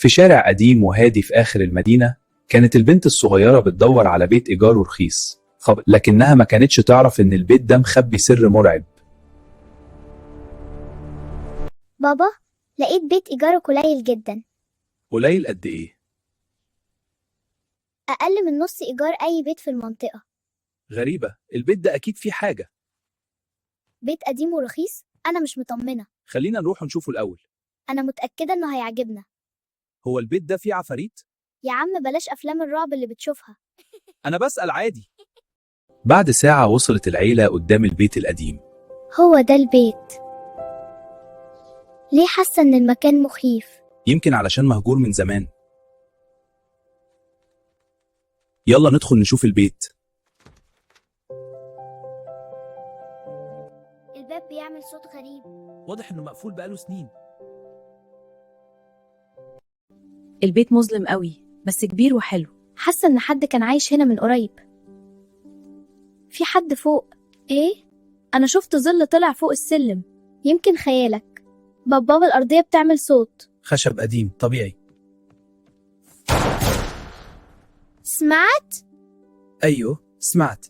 في شارع قديم وهادي في آخر المدينة، كانت البنت الصغيرة بتدور على بيت إيجاره رخيص، لكنها ما كانتش تعرف إن البيت ده مخبي سر مرعب. بابا، لقيت بيت إيجاره قليل جدا. قليل قد إيه؟ أقل من نص إيجار أي بيت في المنطقة. غريبة، البيت ده أكيد فيه حاجة. بيت قديم ورخيص؟ أنا مش مطمنة. خلينا نروح ونشوفه الأول. أنا متأكدة إنه هيعجبنا. هو البيت ده فيه عفاريت؟ يا عم بلاش أفلام الرعب اللي بتشوفها. أنا بسأل عادي. بعد ساعة وصلت العيلة قدام البيت القديم. هو ده البيت. ليه حاسة إن المكان مخيف؟ يمكن علشان مهجور من زمان. يلا ندخل نشوف البيت. الباب بيعمل صوت غريب. واضح إنه مقفول بقاله سنين. البيت مظلم قوي بس كبير وحلو. حاسة إن حد كان عايش هنا من قريب. في حد فوق. إيه؟ أنا شفت ظل طلع فوق السلم. يمكن خيالك. بابا الأرضية بتعمل صوت. خشب قديم طبيعي. سمعت؟ أيوه سمعت.